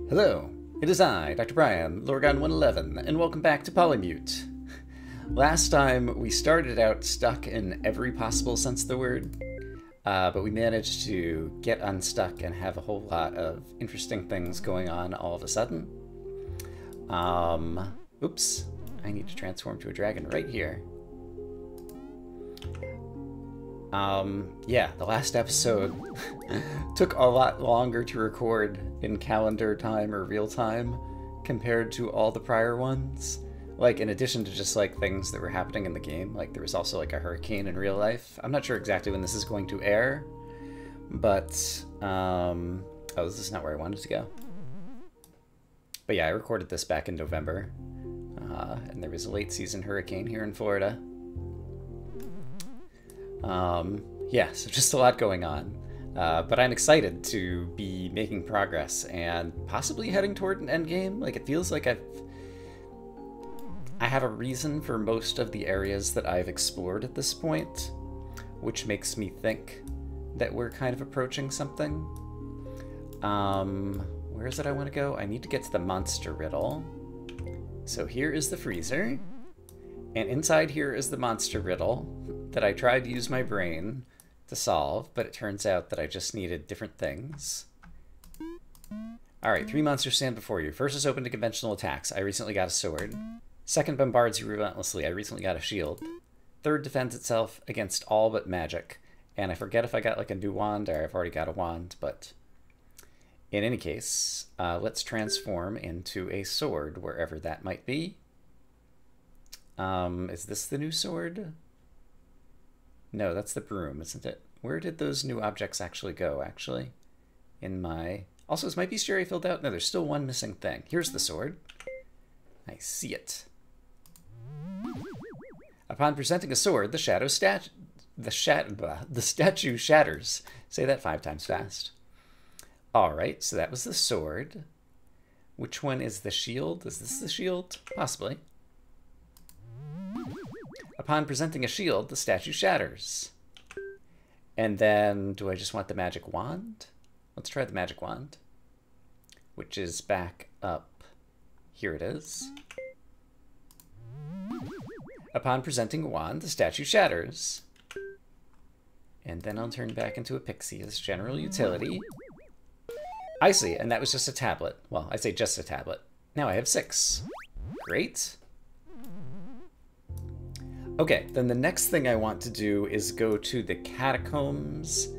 Hello, it is I, Dr. Brian, Lorgon111, and welcome back to Polymute. Last time, we started out stuck in every possible sense of the word, but we managed to get unstuck and have a whole lot of interesting things going on all of a sudden. Oops, I need to transform to a dragon right here. Yeah, the last episode took a lot longer to record in calendar time or real time compared to all the prior ones. Like, in addition to just, like, things that were happening in the game, like, there was also, like, a hurricane in real life. I'm not sure exactly when this is going to air, but, oh, this is not where I wanted to go. But yeah, I recorded this back in November, and there was a late season hurricane here in Florida. Yeah, so just a lot going on. But I'm excited to be making progress and possibly heading toward an endgame. Like, it feels like I have a reason for most of the areas that I've explored at this point, which makes me think that we're kind of approaching something. Where is it I want to go? I need to get to the monster riddle. So here is the freezer, and inside here is the monster riddle that I tried to use my brain to solve, but it turns out that I just needed different things. Alright, 3 monsters stand before you. First is open to conventional attacks. I recently got a sword. Second bombards you relentlessly. I recently got a shield. Third defends itself against all but magic. And I forget if I got like a new wand or I've already got a wand, but in any case, let's transform into a sword wherever that might be. Is this the new sword? No, that's the broom, isn't it? Where did those new objects actually go, actually? In my... Also, is my bestiary filled out? No, there's still one missing thing. Here's the sword. I see it. Upon presenting a sword, the statue shatters. Say that 5 times fast. Alright, so that was the sword. Which one is the shield? Is this the shield? Possibly. Upon presenting a shield, the statue shatters. And then, do I just want the magic wand? Let's try the magic wand, which is back up. Here it is. Upon presenting a wand, the statue shatters. And then I'll turn back into a pixie as general utility. I see, and that was just a tablet. Well, I say just a tablet. Now I have 6. Great. Okay, then the next thing I want to do is go to the catacombs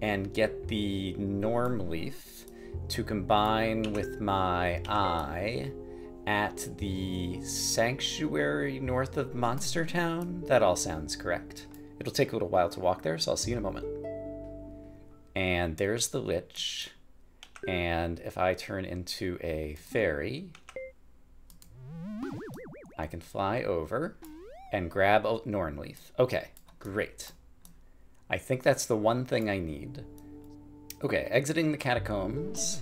and get the norm leaf to combine with my eye at the sanctuary north of Monster Town. That all sounds correct. It'll take a little while to walk there, so I'll see you in a moment. And there's the Lich. And if I turn into a fairy, I can fly over and grab a Norn leaf. Okay, great. I think that's the one thing I need. Okay, exiting the catacombs.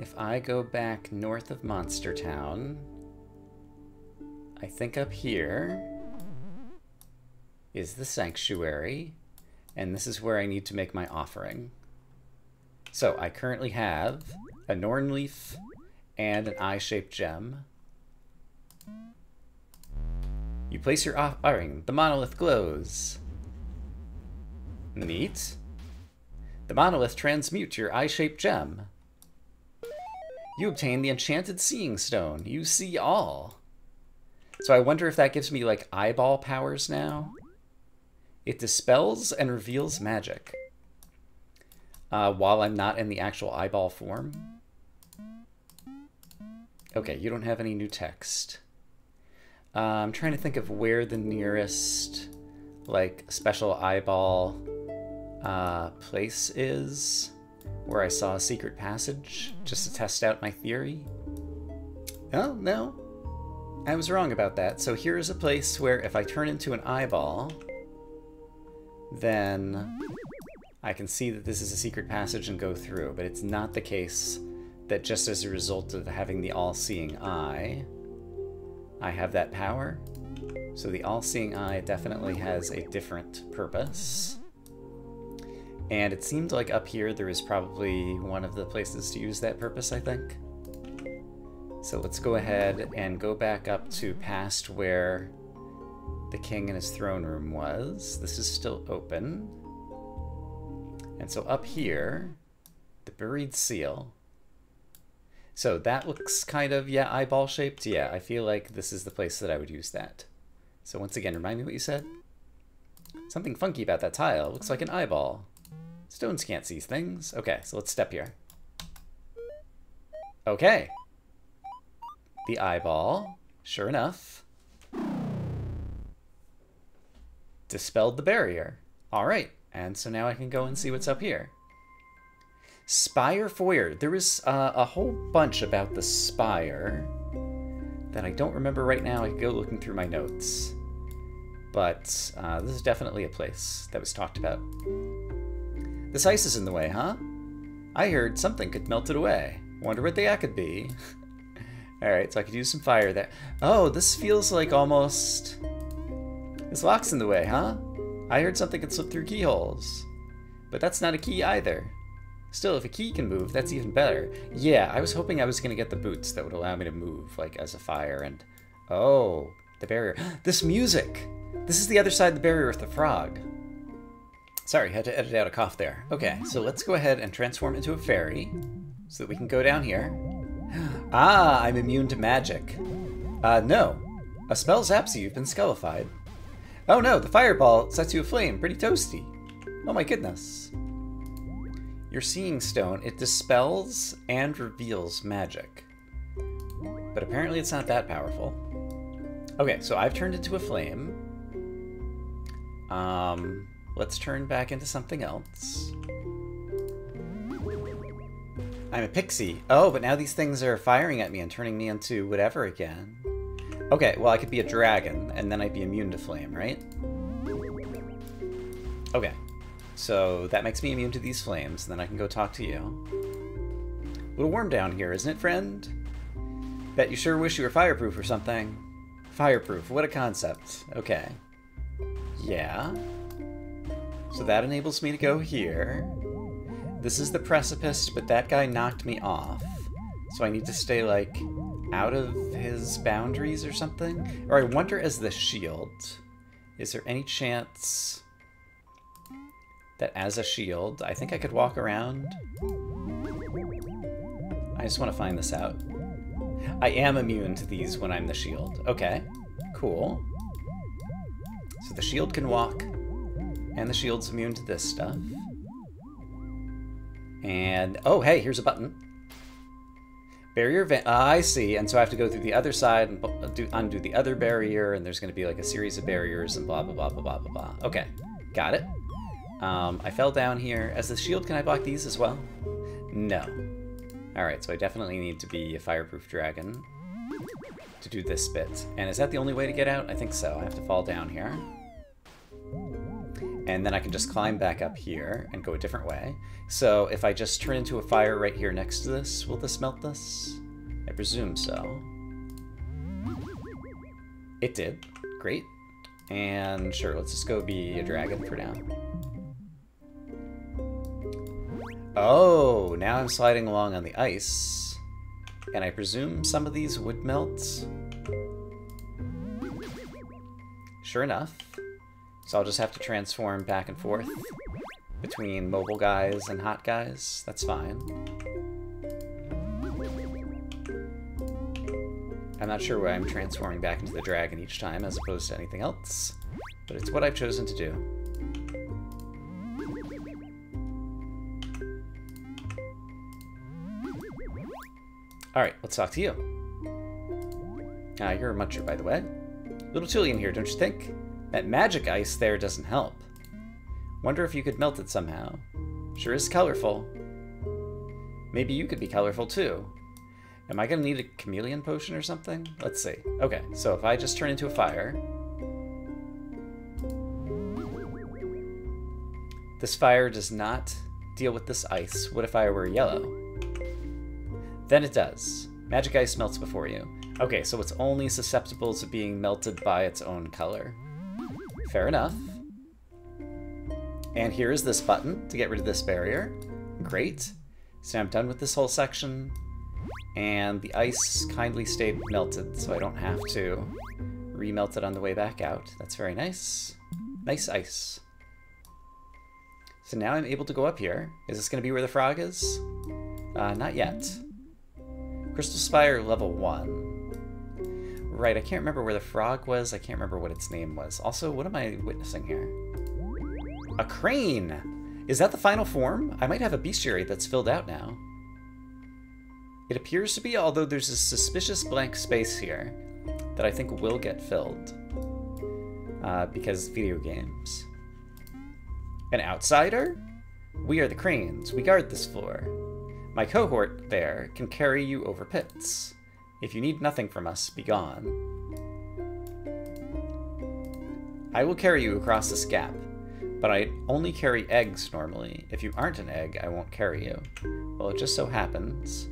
If I go back north of Monster Town, I think up here is the sanctuary, and this is where I need to make my offering. So I currently have a Norn leaf and an eye-shaped gem. You place your offering. The monolith glows. Neat. The monolith transmutes your eye-shaped gem. You obtain the enchanted seeing stone. You see all. So I wonder if that gives me, like, eyeball powers now. It dispels and reveals magic. While I'm not in the actual eyeball form. Okay, you don't have any new text. I'm trying to think of where the nearest, like, special eyeball place is, where I saw a secret passage, just to test out my theory. Oh, no. I was wrong about that. So here is a place where if I turn into an eyeball, then I can see that this is a secret passage and go through, but it's not the case that just as a result of having the all-seeing eye, I have that power. So the all-seeing eye definitely has a different purpose. And it seemed like up here there is probably one of the places to use that purpose, I think. So let's go ahead and go back up to past where the king and his throne room was. This is still open. And so up here, the buried seal. So that looks kind of, yeah, eyeball shaped. Yeah, I feel like this is the place that I would use that. So once again, remind me what you said? Something funky about that tile. Looks like an eyeball. Stones can't see things. Okay, so let's step here. Okay. The eyeball, sure enough, dispelled the barrier. All right, and so now I can go and see what's up here. Spire Foyer. There is a whole bunch about the spire that I don't remember right now. I could go looking through my notes. But this is definitely a place that was talked about. This ice is in the way, huh? I heard something could melt it away. Wonder what that could be. Alright, so I could use some fire there. Oh, this feels like almost... This lock's in the way, huh? I heard something could slip through keyholes. But that's not a key either. Still, if a key can move, that's even better. Yeah, I was hoping I was going to get the boots that would allow me to move, like, as a fire, and... Oh, the barrier. This music! This is the other side of the barrier with the frog. Sorry, had to edit out a cough there. Okay, so let's go ahead and transform into a fairy, so that we can go down here. Ah, I'm immune to magic. No. A spell zaps you, you've been skullified. Oh no, the fireball sets you aflame, pretty toasty. Oh my goodness. Your seeing stone, it dispels and reveals magic. But apparently it's not that powerful. Okay, so I've turned into a flame. Let's turn back into something else. I'm a pixie. Oh, but now these things are firing at me and turning me into whatever again. Okay, well I could be a dragon, and then I'd be immune to flame, right? Okay, so that makes me immune to these flames, and then I can go talk to you. A little warm down here, isn't it, friend? Bet you sure wish you were fireproof or something. Fireproof, what a concept. Okay. Yeah. So that enables me to go here. This is the precipice, but that guy knocked me off. So I need to stay, like, out of his boundaries or something? Or I wonder, as the shield, is there any chance that as a shield, I think I could walk around? I just want to find this out. I am immune to these when I'm the shield. Okay, cool. So the shield can walk, and the shield's immune to this stuff. And, oh, hey, here's a button. Barrier, I see, and so I have to go through the other side and undo the other barrier, and there's going to be like a series of barriers and blah, blah, blah, blah, blah, blah, blah. Okay, got it. I fell down here. As the shield, can I block these as well? No. Alright, so I definitely need to be a fireproof dragon to do this bit. And is that the only way to get out? I think so. I have to fall down here. And then I can just climb back up here and go a different way. So if I just turn into a fire right here next to this, will this melt this? I presume so. It did. Great. And sure, let's just go be a dragon for now. Oh, now I'm sliding along on the ice. And I presume some of these would melt. Sure enough. So I'll just have to transform back and forth between mobile guys and hot guys. That's fine. I'm not sure why I'm transforming back into the dragon each time as opposed to anything else, but it's what I've chosen to do. Alright, let's talk to you. You're a muncher, by the way. A little chilly in here, don't you think? That magic ice there doesn't help. Wonder if you could melt it somehow. Sure is colorful. Maybe you could be colorful too. Am I gonna need a chameleon potion or something? Let's see. Okay, so if I just turn into a fire. This fire does not deal with this ice. What if I were yellow? Then it does. Magic ice melts before you. Okay, so it's only susceptible to being melted by its own color. Fair enough. And here is this button to get rid of this barrier. Great. So I'm done with this whole section. And the ice kindly stayed melted, so I don't have to remelt it on the way back out. That's very nice. Nice ice. So now I'm able to go up here. Is this going to be where the frog is? Not yet. Crystal Spire level 1. Right, I can't remember where the frog was. I can't remember what its name was. Also, what am I witnessing here? A crane! Is that the final form? I might have a bestiary that's filled out now. It appears to be, although there's a suspicious blank space here that I think will get filled. Because video games. An outsider? We are the cranes. We guard this floor. My cohort there can carry you over pits. If you need nothing from us, be gone. I will carry you across this gap, but I only carry eggs normally. If you aren't an egg, I won't carry you. Well, it just so happens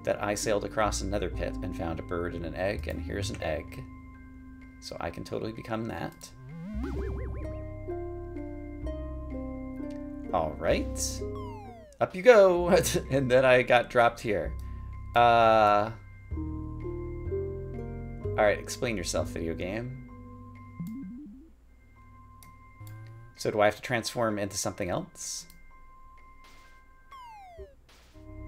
that I sailed across another pit and found a bird and an egg, and here's an egg. So I can totally become that. Alright. Up you go! And then I got dropped here. Alright, explain yourself, video game. So do I have to transform into something else?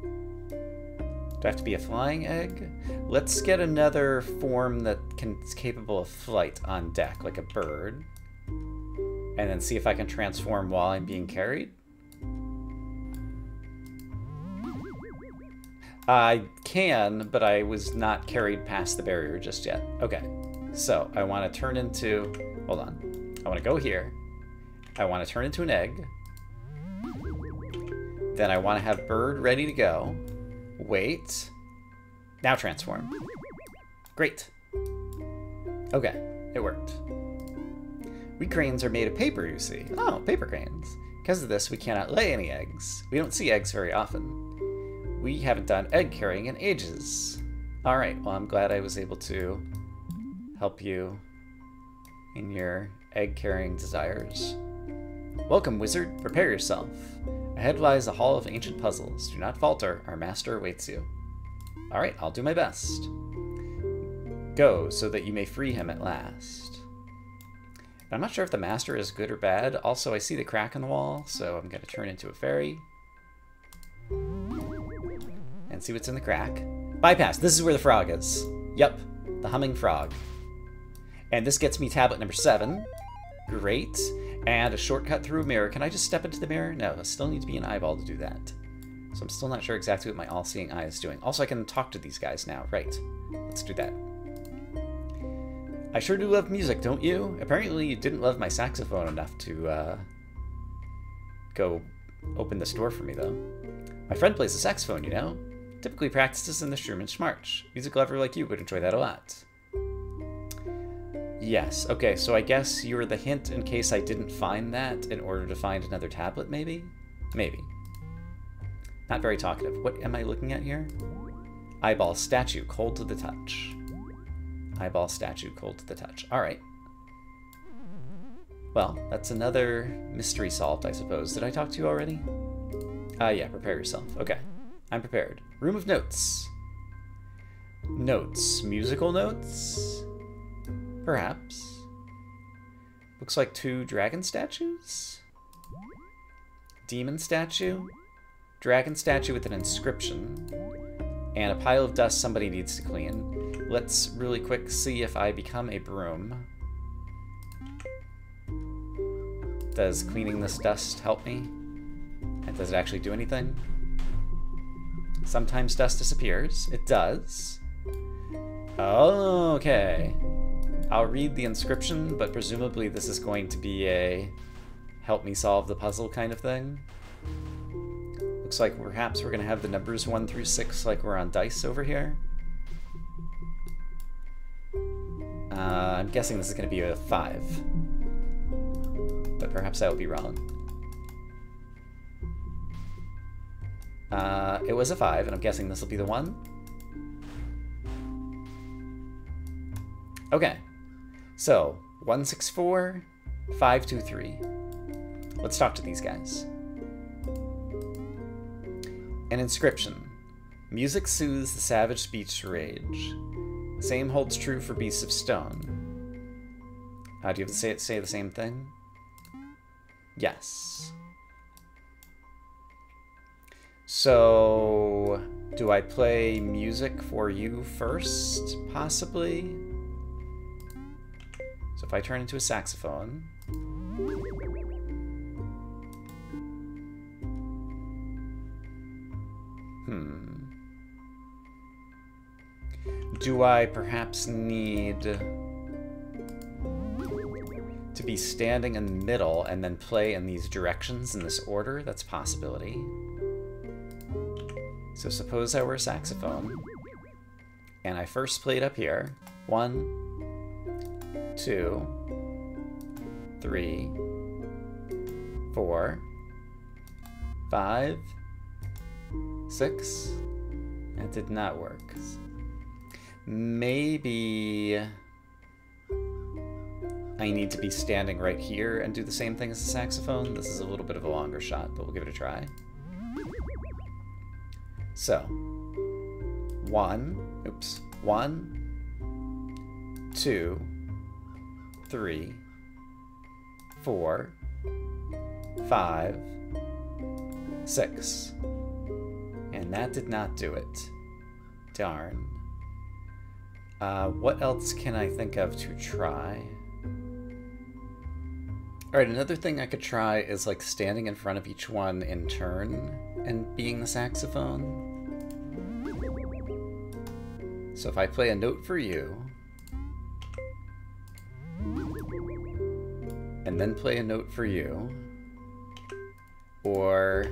Do I have to be a flying egg? Let's get another form that is capable of flight on deck, like a bird. And then see if I can transform while I'm being carried. I can, but I was not carried past the barrier just yet. Okay, so I want to turn into... Hold on. I want to go here. I want to turn into an egg. Then I want to have bird ready to go. Wait. Now transform. Great. Okay, it worked. We cranes are made of paper, you see. Oh, paper cranes. Because of this, we cannot lay any eggs. We don't see eggs very often. We haven't done egg carrying in ages. Alright, well, I'm glad I was able to help you in your egg carrying desires. Welcome, wizard. Prepare yourself. Ahead lies a hall of ancient puzzles. Do not falter. Our master awaits you. Alright, I'll do my best. Go, so that you may free him at last. I'm not sure if the master is good or bad. Also, I see the crack in the wall, so I'm going to turn into a fairy. And see what's in the crack. Bypass. This is where the frog is. Yep, the humming frog. And this gets me tablet number 7. Great. And a shortcut through a mirror. Can I just step into the mirror? No, I still need to be an eyeball to do that. So I'm still not sure exactly what my all-seeing eye is doing. Also, I can talk to these guys now. Right. Let's do that. I sure do love music, don't you? Apparently you didn't love my saxophone enough to go open this door for me, though. My friend plays the saxophone, you know? Typically practices in the Schumann March. Music lover like you would enjoy that a lot. Yes, okay, so I guess you were the hint in case I didn't find that in order to find another tablet, maybe? Maybe. Not very talkative. What am I looking at here? Eyeball statue, cold to the touch. Eyeball statue, cold to the touch. Alright. Well, that's another mystery solved, I suppose. Did I talk to you already? Yeah, prepare yourself. Okay, I'm prepared. Room of notes. Notes. Musical notes? Perhaps. Looks like 2 dragon statues? Demon statue? Dragon statue with an inscription. And a pile of dust somebody needs to clean. Let's really quick see if I become a broom. Does cleaning this dust help me? And does it actually do anything? Sometimes dust disappears. It does. Oh, okay. I'll read the inscription, but presumably this is going to be a help me solve the puzzle kind of thing. Looks like perhaps we're going to have the numbers 1 through 6 like we're on dice over here. I'm guessing this is going to be a 5. But perhaps I will be wrong. It was a 5, and I'm guessing this will be the 1. Okay. So, 164, 523. Let's talk to these guys. An inscription. Music soothes the savage beast's rage. Same holds true for beasts of stone. Do you have to say the same thing? Yes. So, do I play music for you first, possibly? So if I turn into a saxophone... Do I perhaps need to be standing in the middle and then play in these directions in this order? That's a possibility. So suppose I were a saxophone, and I first played up here. 1, 2, 3, 4, 5, 6. That did not work. Maybe I need to be standing right here and do the same thing as the saxophone. This is a little bit of a longer shot, but we'll give it a try. So, 1, 2, 3, 4, 5, 6. And that did not do it. Darn. What else can I think of to try? Alright, another thing I could try is like standing in front of each one in turn and being the saxophone. So if I play a note for you, and then play a note for you, or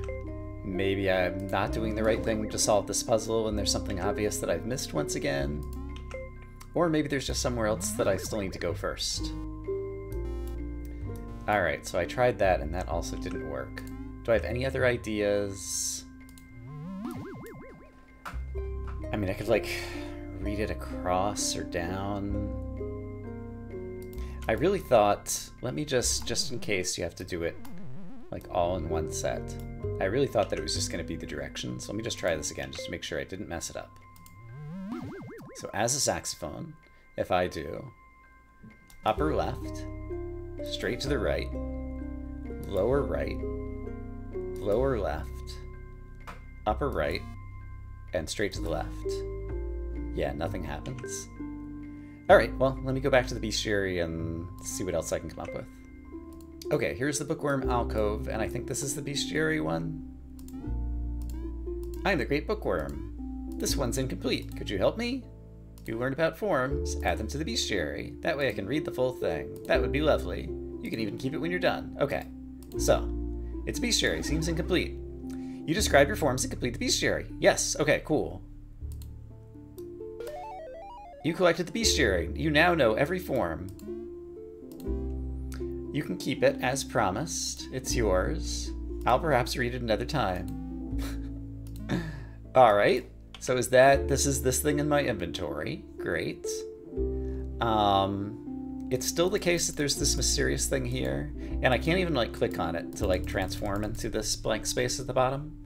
maybe I'm not doing the right thing to solve this puzzle and there's something obvious that I've missed once again, or maybe there's just somewhere else that I still need to go first. Alright, so I tried that and that also didn't work. Do I have any other ideas? I mean, I could like read it across or down. I really thought, let me just in case you have to do it like all in one set. I really thought that it was just going to be the directions. Let me just try this again just to make sure I didn't mess it up. So as a saxophone, if I do upper left, straight to the right, lower left, upper right, and straight to the left. Yeah, nothing happens. Alright, well, let me go back to the bestiary and see what else I can come up with. Okay, here's the bookworm alcove, and I think this is the bestiary one. I'm the great bookworm. This one's incomplete. Could you help me? You learned about forms, add them to the bestiary. That way I can read the full thing. That would be lovely. You can even keep it when you're done. Okay, so, it's bestiary, seems incomplete. You describe your forms and complete the bestiary. Yes, okay, cool. You collected the bestiary. You now know every form. You can keep it as promised. It's yours. I'll perhaps read it another time. Alright, so this is this thing in my inventory. Great. It's still the case that there's this mysterious thing here, and I can't even like click on it to like transform into this blank space at the bottom.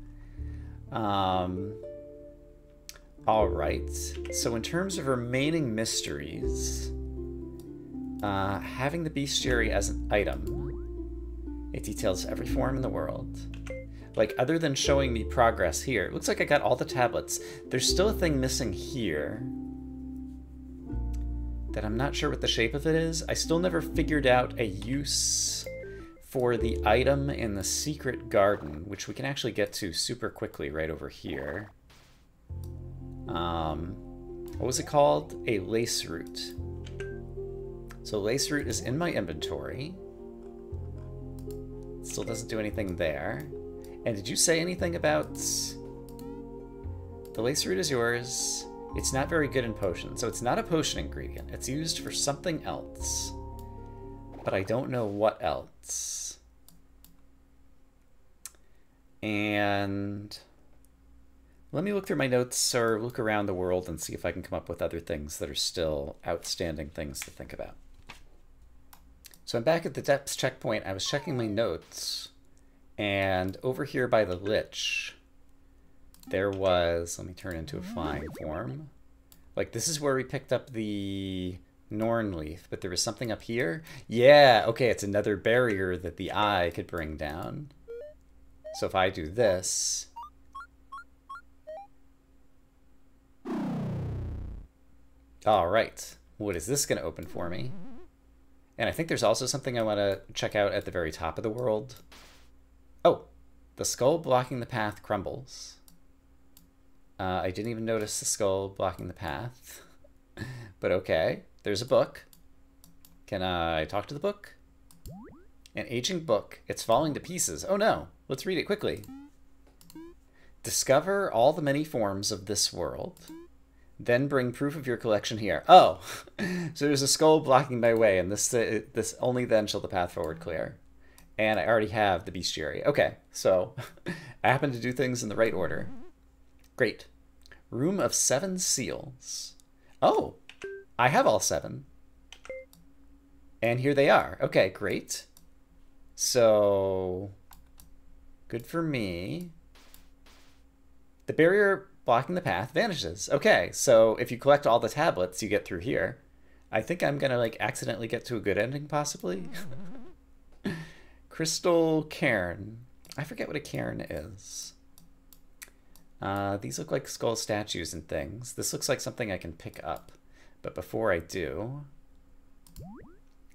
Alright, so in terms of remaining mysteries, having the bestiary as an item, it details every form in the world. Like, other than showing me progress here, it looks like I got all the tablets. There's still a thing missing here that I'm not sure what the shape of it is. I still never figured out a use for the item in the secret garden, which we can actually get to super quickly right over here. What was it called? A lace root. So lace root is in my inventory. Still doesn't do anything there. And did you say anything about... The lace root is yours. It's not very good in potions, so it's not a potion ingredient. It's used for something else. But I don't know what else. And... let me look through my notes or look around the world and see if I can come up with other things that are still outstanding things to think about. So I'm back at the depths checkpoint. I was checking my notes, and over here by the Lich, there was, let me turn into a flying form. Like, this is where we picked up the Norn leaf, but there was something up here. Yeah, okay, it's another barrier that the eye could bring down. So if I do this... Alright, what is this going to open for me? And I think there's also something I want to check out at the very top of the world. Oh, the skull blocking the path crumbles. I didn't even notice the skull blocking the path. But okay, there's a book. Can I talk to the book? An aging book. It's falling to pieces. Oh no, let's read it quickly. Discover all the many forms of this world. Then bring proof of your collection here. Oh, so there's a skull blocking my way, and this only then shall the path forward clear. And I already have the bestiary. Okay, so I happen to do things in the right order. Great. Room of 7 seals. Oh, I have all 7. And here they are. Okay, great. So, good for me. The barrier blocking the path vanishes. Okay, so if you collect all the tablets, you get through here. I think I'm gonna like accidentally get to a good ending, possibly. Crystal cairn. I forget what a cairn is. These look like skull statues and things. This looks like something I can pick up. But before I do...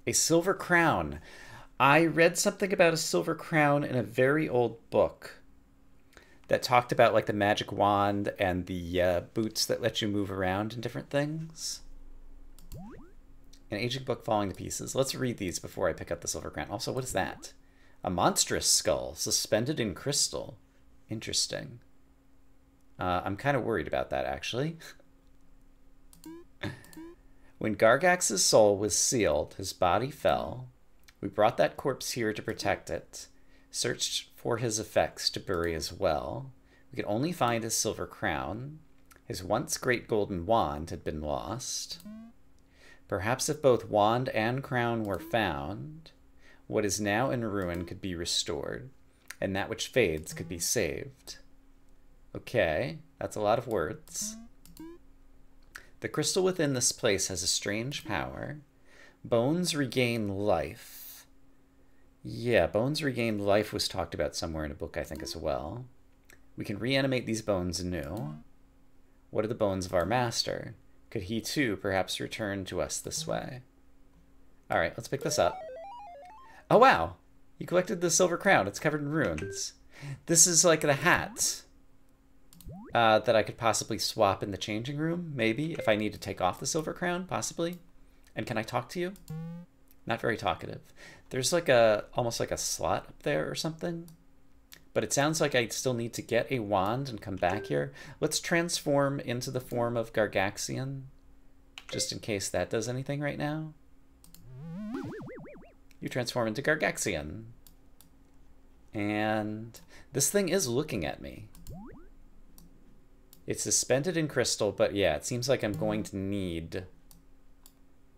A silver crown. I read something about a silver crown in a very old book that talked about like the magic wand and the boots that let you move around and different things. An aging book falling to pieces. Let's read these before I pick up the silver crown. Also, what is that? A monstrous skull suspended in crystal. Interesting. I'm kind of worried about that, actually. When Gargax's soul was sealed, his body fell. We brought that corpse here to protect it, searched for his effects to bury as well. We could only find his silver crown. His once great golden wand had been lost. Perhaps if both wand and crown were found, what is now in ruin could be restored, and that which fades could be saved. Okay, that's a lot of words. The crystal within this place has a strange power. Bones regain life. Yeah, bones regain life was talked about somewhere in a book, I think, as well. We can reanimate these bones anew. What are the bones of our master? Could he, too, perhaps return to us this way? All right, let's pick this up. Oh, wow. You collected the silver crown. It's covered in runes. This is like the hat that I could possibly swap in the changing room, maybe, if I need to take off the silver crown, possibly. And can I talk to you? Not very talkative. There's like almost like a slot up there or something. But it sounds like I still need to get a wand and come back here. Let's transform into the form of Gargaxian, just in case that does anything right now. You transform into Gargaxian. And this thing is looking at me. It's suspended in crystal, but yeah, it seems like I'm going to need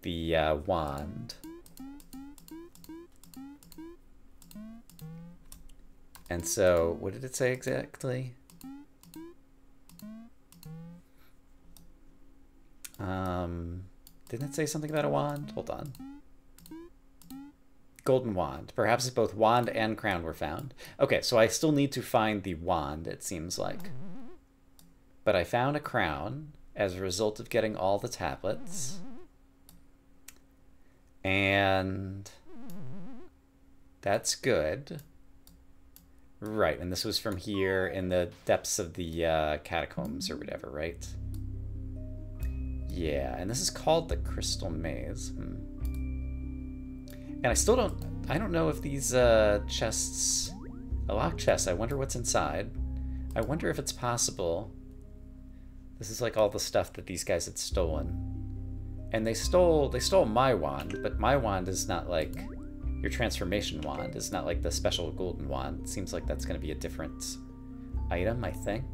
the wand. And so, what did it say exactly? Didn't it say something about a wand? Hold on. Golden wand. Perhaps if both wand and crown were found. Okay, so I still need to find the wand, it seems like. But I found a crown as a result of getting all the tablets. And that's good. Right, and this was from here in the depths of the catacombs or whatever, right? Yeah, and this is called the Crystal Maze. And I still don't know if these chests, a locked chest, I wonder what's inside. I wonder if it's possible. This is like all the stuff that these guys had stolen. And they stole my wand, but my wand is not like your transformation wand. It's not like the special golden wand. It seems like that's going to be a different item, I think.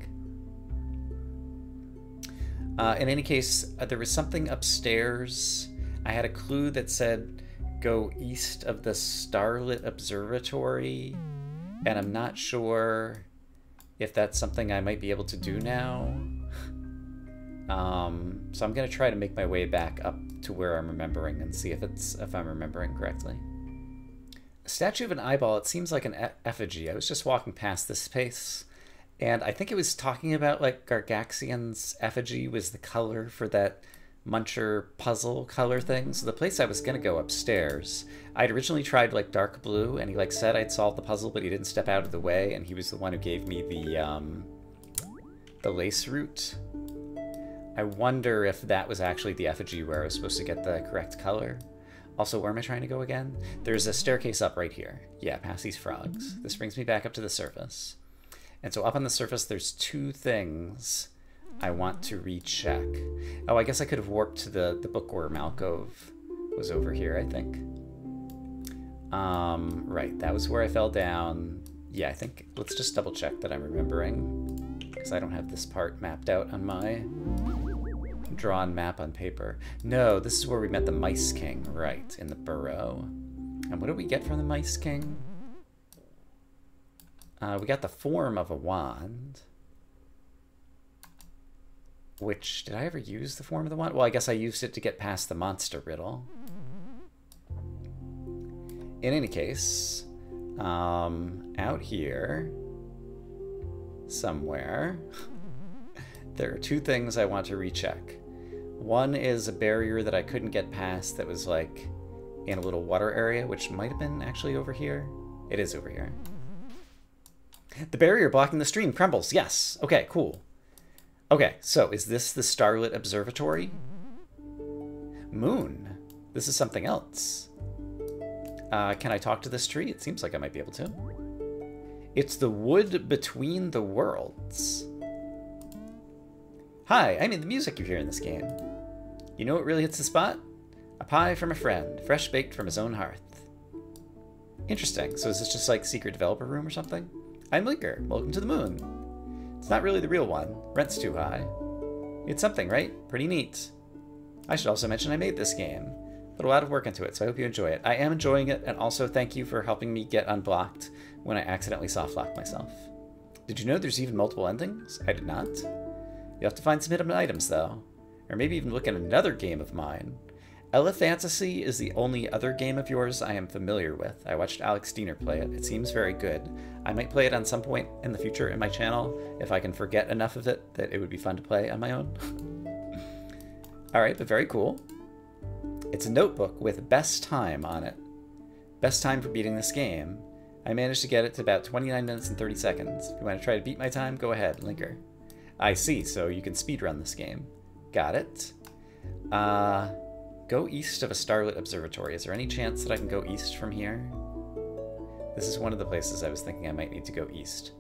In any case, there was something upstairs. I had a clue that said, go east of the Starlit Observatory. And I'm not sure if that's something I might be able to do now. So I'm gonna try to make my way back up to where I'm remembering and see if I'm remembering correctly. A statue of an eyeball, it seems like an effigy. I was just walking past this space, and I think it was talking about like Gargaxian's effigy was the color for that Muncher puzzle color thing. So the place I was gonna go upstairs, I'd originally tried like dark blue, and he like said I'd solved the puzzle, but he didn't step out of the way, and he was the one who gave me the lace route. I wonder if that was actually the effigy where I was supposed to get the correct color. Also, where am I trying to go again? There's a staircase up right here. Yeah, past these frogs. This brings me back up to the surface. And so up on the surface, there's two things I want to recheck. Oh, I guess I could have warped to the bookworm alcove. Was over here, I think. Right, that was where I fell down. Yeah, I think, let's just double check that I'm remembering, because I don't have this part mapped out on my drawn map on paper. No, this is where we met the Mice King, right, in the burrow. And what did we get from the Mice King? We got the form of a wand. Which, did I ever use the form of the wand? Well, I guess I used it to get past the monster riddle. In any case, out here, somewhere, there are two things I want to recheck. One is a barrier that I couldn't get past that was like in a little water area, which might have been actually over here. It is over here. The barrier blocking the stream crumbles. Yes. Okay, cool. Okay, so is this the Starlit Observatory? Moon. This is something else. Can I talk to this tree? It seems like I might be able to. It's the wood between the worlds. Hi, I made the music you hear in this game. You know what really hits the spot? A pie from a friend, fresh baked from his own hearth. Interesting. So is this just like secret developer room or something? I'm Linker. Welcome to the moon. It's not really the real one. Rent's too high. It's something, right? Pretty neat. I should also mention I made this game. Put a lot of work into it, so I hope you enjoy it. I am enjoying it, and also thank you for helping me get unblocked when I accidentally soft-locked myself. Did you know there's even multiple endings? I did not. You'll have to find some hidden items, though. Or maybe even look at another game of mine. Elefantasy is the only other game of yours I am familiar with. I watched Alex Diener play it. It seems very good. I might play it on some point in the future in my channel if I can forget enough of it that it would be fun to play on my own. Alright, but very cool. It's a notebook with best time on it. Best time for beating this game. I managed to get it to about 29 minutes and 30 seconds. If you want to try to beat my time, go ahead, Linker. I see, so you can speedrun this game. Got it. Go east of a starlit observatory. Is there any chance that I can go east from here? This is one of the places I was thinking I might need to go east.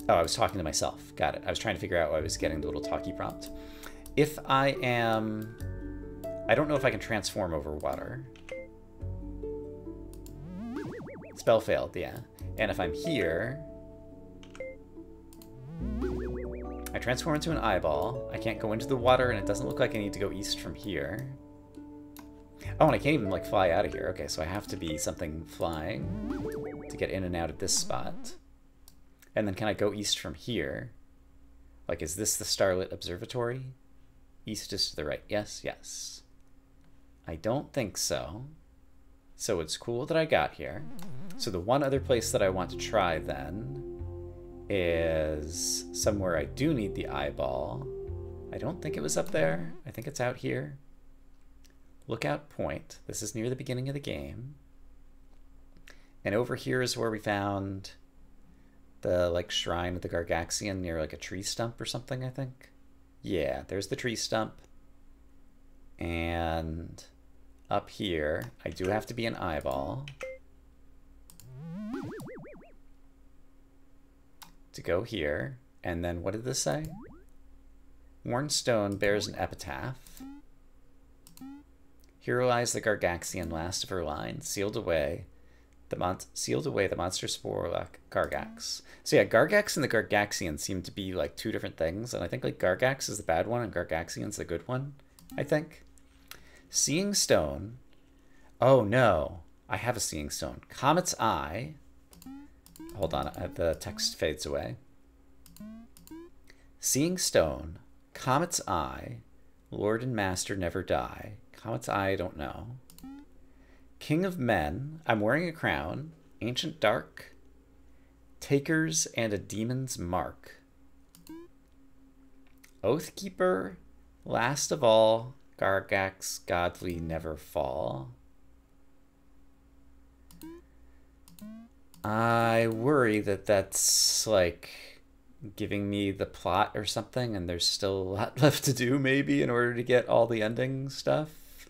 Oh, I was talking to myself. Got it. I was trying to figure out why I was getting the little talkie prompt. If I am... I don't know if I can transform over water. Spell failed, yeah. And if I'm here... I transform into an eyeball. I can't go into the water, and it doesn't look like I need to go east from here. Oh, and I can't even, like, fly out of here. Okay, so I have to be something flying to get in and out of this spot. And then can I go east from here? Like, is this the Starlit Observatory? East is to the right. Yes, yes. I don't think so. So it's cool that I got here. So the one other place that I want to try then is somewhere I do need the eyeball. I don't think it was up there. I think it's out here. Lookout Point. This is near the beginning of the game. And over here is where we found the, like, shrine of the Gargaxian near, like, a tree stump or something, I think. Yeah, there's the tree stump. And up here, I do have to be an eyeball to go here. And then what did this say? Worn stone bears an epitaph. Here lies the Gargaxian, last of her line, sealed away the monster spore like Gargax. So yeah, Gargax and the Gargaxian seem to be like two different things, and I think like Gargax is the bad one and Gargaxian's the good one, I think. Seeing stone. Oh no. I have a seeing stone. Comet's Eye. Hold on, the text fades away. Seeing stone. Comet's Eye. Lord and Master never die. Comet's Eye, I don't know. King of Men. I'm wearing a crown. Ancient Dark. Takers and a Demon's Mark. Oathkeeper. Last of all. Gargax, Godly Never Fall. I worry that that's like giving me the plot or something, and there's still a lot left to do maybe in order to get all the ending stuff.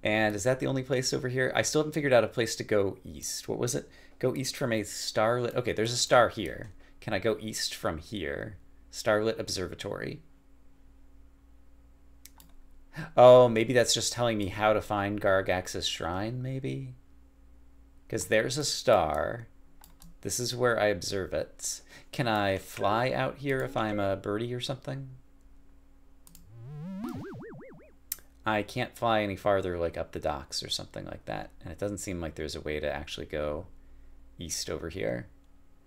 And is that the only place over here? I still haven't figured out a place to go east. What was it? Go east from a starlit... Okay, there's a star here. Can I go east from here? Starlit Observatory. Oh, maybe that's just telling me how to find Gargax's shrine, maybe? Because there's a star. This is where I observe it. Can I fly out here if I'm a birdie or something? I can't fly any farther, like up the docks or something like that. And it doesn't seem like there's a way to actually go east over here.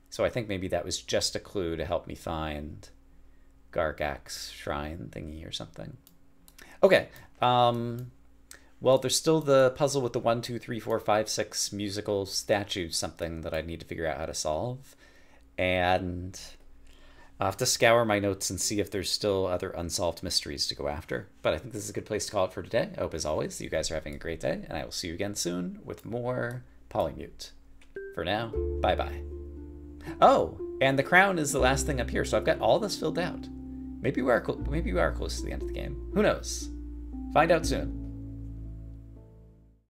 So I think maybe that was just a clue to help me find Gargax's shrine thingy or something. Okay. Well, there's still the puzzle with the 1, 2, 3, 4, 5, 6 musical statues, something that I need to figure out how to solve. And I'll have to scour my notes and see if there's still other unsolved mysteries to go after. But I think this is a good place to call it for today. I hope, as always, you guys are having a great day, and I will see you again soon with more Polymute. For now, bye-bye. Oh, and the crown is the last thing up here, so I've got all this filled out. Maybe we are close to the end of the game. Who knows? Find out soon.